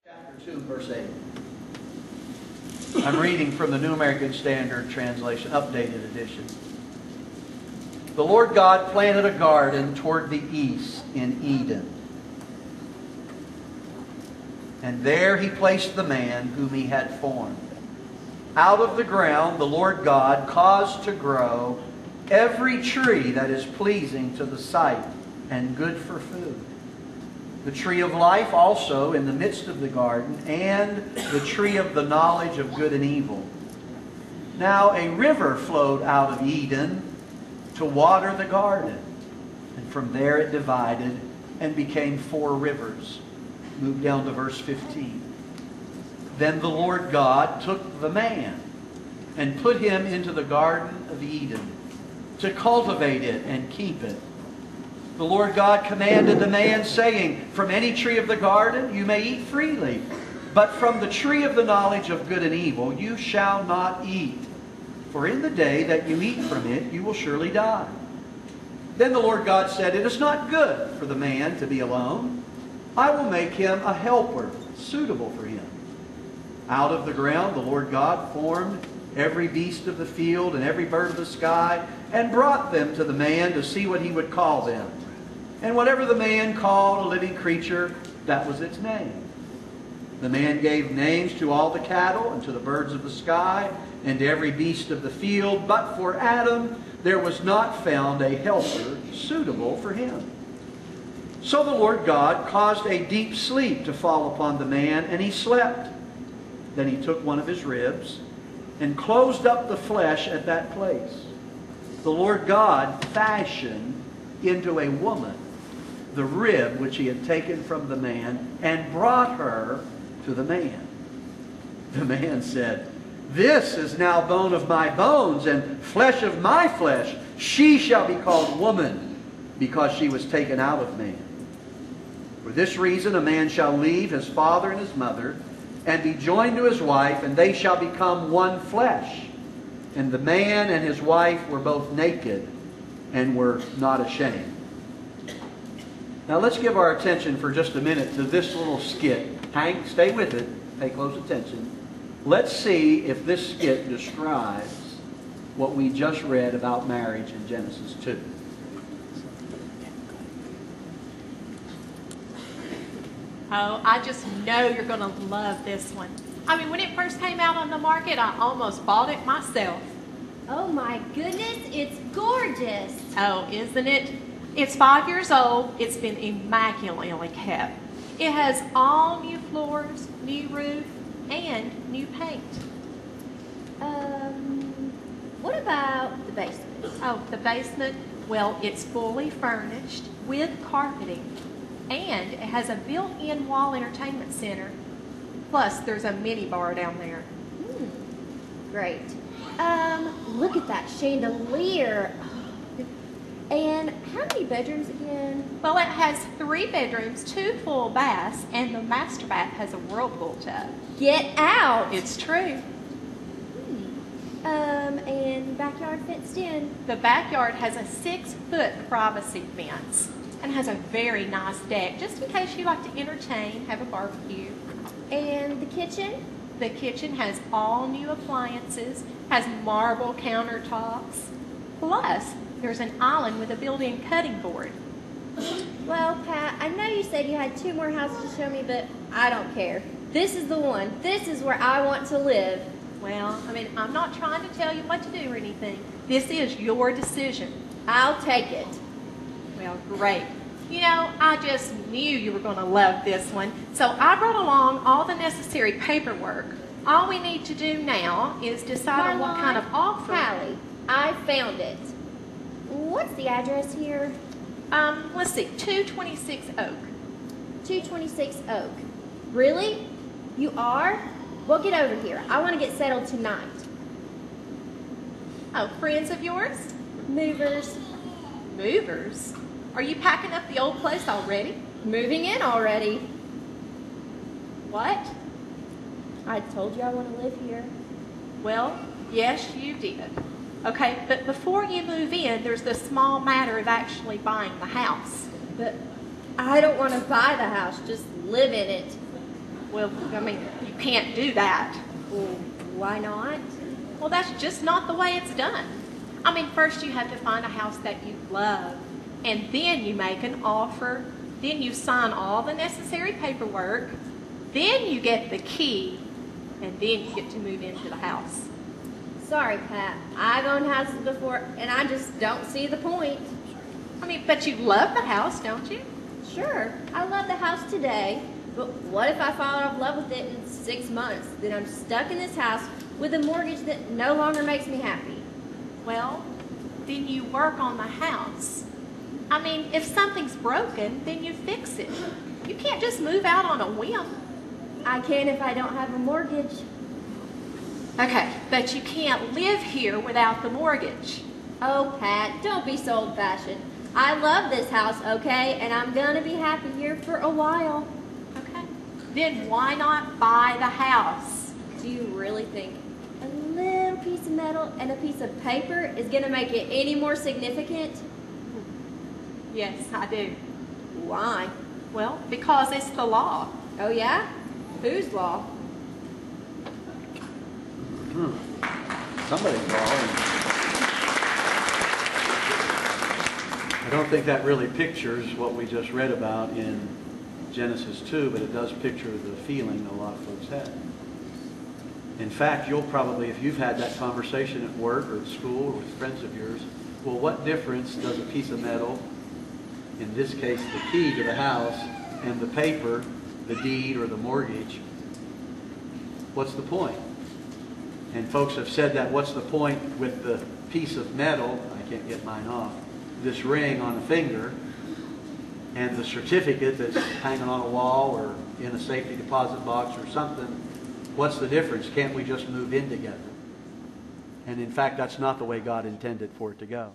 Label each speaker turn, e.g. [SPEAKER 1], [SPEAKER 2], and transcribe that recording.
[SPEAKER 1] Chapter 2, verse 8. I'm reading from the New American Standard Translation, updated edition. The Lord God planted a garden toward the east in Eden. And there He placed the man whom He had formed. Out of the ground the Lord God caused to grow every tree that is pleasing to the sight and good for food. The tree of life also in the midst of the garden, and the tree of the knowledge of good and evil. Now a river flowed out of Eden to water the garden, and from there it divided and became 4 rivers. Move down to verse 15. Then the Lord God took the man and put him into the garden of Eden to cultivate it and keep it. The Lord God commanded the man, saying, From any tree of the garden you may eat freely, but from the tree of the knowledge of good and evil you shall not eat. For in the day that you eat from it you will surely die. Then the Lord God said, It is not good for the man to be alone. I will make him a helper suitable for him. Out of the ground the Lord God formed every beast of the field and every bird of the sky, and brought them to the man to see what he would call them. And whatever the man called a living creature, that was its name. The man gave names to all the cattle and to the birds of the sky and to every beast of the field. But for Adam there was not found a helper suitable for him. So the Lord God caused a deep sleep to fall upon the man, and he slept. Then He took one of his ribs and closed up the flesh at that place. The Lord God fashioned into a woman the rib which He had taken from the man, and brought her to the man. The man said, This is now bone of my bones and flesh of my flesh. She shall be called woman, because she was taken out of man. For this reason a man shall leave his father and his mother, and be joined to his wife, and they shall become one flesh. And the man and his wife were both naked, and were not ashamed. Now let's give our attention for just a minute to this little skit. Hank, stay with it. Pay close attention. Let's see if this skit describes what we just read about marriage in Genesis 2.
[SPEAKER 2] Oh, I just know you're going to love this one. I mean, when it first came out on the market, I almost bought it myself.
[SPEAKER 3] Oh my goodness, it's gorgeous.
[SPEAKER 2] Oh, isn't it? It's 5 years old. It's been immaculately kept. It has all new floors, new roof, and new paint.
[SPEAKER 3] What about the basement?
[SPEAKER 2] Oh, the basement? Well, it's fully furnished with carpeting. And it has a built-in wall entertainment center. Plus, there's a mini bar down there.
[SPEAKER 3] Great. Look at that chandelier. And how many bedrooms again?
[SPEAKER 2] Well, it has 3 bedrooms, 2 full baths, and the master bath has a whirlpool tub.
[SPEAKER 3] Get out!
[SPEAKER 2] It's true.
[SPEAKER 3] And backyard fenced in.
[SPEAKER 2] The backyard has a 6-foot privacy fence and has a very nice deck, just in case you like to entertain, have a barbecue.
[SPEAKER 3] And the kitchen?
[SPEAKER 2] The kitchen has all new appliances, has marble countertops. Plus, there's an island with a built-in cutting board.
[SPEAKER 3] Well, Pat, I know you said you had 2 more houses to show me, but I don't care. This is the one. This is where I want to live.
[SPEAKER 2] Well, I mean, I'm not trying to tell you what to do or anything. This is your decision.
[SPEAKER 3] I'll take it.
[SPEAKER 2] Well, great. You know, I just knew you were going to love this one. So I brought along all the necessary paperwork. All we need to do now is decide on what kind of offer.
[SPEAKER 3] Callie, I found it. What's the address here?
[SPEAKER 2] Let's see, 226 Oak.
[SPEAKER 3] 226 Oak. Really? You are? Well, get over here. I want to get settled tonight.
[SPEAKER 2] Oh, friends of yours?
[SPEAKER 3] Movers.
[SPEAKER 2] Movers? Are you packing up the old place already?
[SPEAKER 3] Moving in already.
[SPEAKER 2] What?
[SPEAKER 3] I told you I want to live here.
[SPEAKER 2] Well, yes, you did. Okay, but before you move in, there's the small matter of actually buying the house.
[SPEAKER 3] But I don't want to buy the house, just live in it.
[SPEAKER 2] Well, I mean, you can't do that.
[SPEAKER 3] Well, why not?
[SPEAKER 2] Well, that's just not the way it's done. I mean, first you have to find a house that you love, and then you make an offer, then you sign all the necessary paperwork, then you get the key, and then you get to move into the house.
[SPEAKER 3] Sorry, Pat. I've owned houses before, and I just don't see the point.
[SPEAKER 2] I mean, but you love the house, don't you?
[SPEAKER 3] Sure, I love the house today, but what if I fall out of love with it in 6 months? Then I'm stuck in this house with a mortgage that no longer makes me happy.
[SPEAKER 2] Well, then you work on the house. I mean, if something's broken, then you fix it. You can't just move out on a whim.
[SPEAKER 3] I can if I don't have a mortgage.
[SPEAKER 2] Okay, but you can't live here without the mortgage.
[SPEAKER 3] Oh, Pat, don't be so old-fashioned. I love this house, okay? And I'm gonna be happy here for a while.
[SPEAKER 2] Okay. Then why not buy the house?
[SPEAKER 3] Do you really think a little piece of metal and a piece of paper is gonna make it any more significant?
[SPEAKER 2] Yes, I do.
[SPEAKER 3] Why?
[SPEAKER 2] Well, because it's the law.
[SPEAKER 3] Oh, yeah? Whose law?
[SPEAKER 1] Somebody's wrong. I don't think that really pictures what we just read about in Genesis 2, but it does picture the feeling a lot of folks had. In fact, you'll probably, if you've had that conversation at work or at school or with friends of yours, well, what difference does a piece of metal, in this case the key to the house, and the paper, the deed or the mortgage, what's the point? And folks have said that, what's the point with the piece of metal, I can't get mine off, this ring on a finger, and the certificate that's hanging on a wall or in a safety deposit box or something, what's the difference? Can't we just move in together? And in fact, that's not the way God intended for it to go.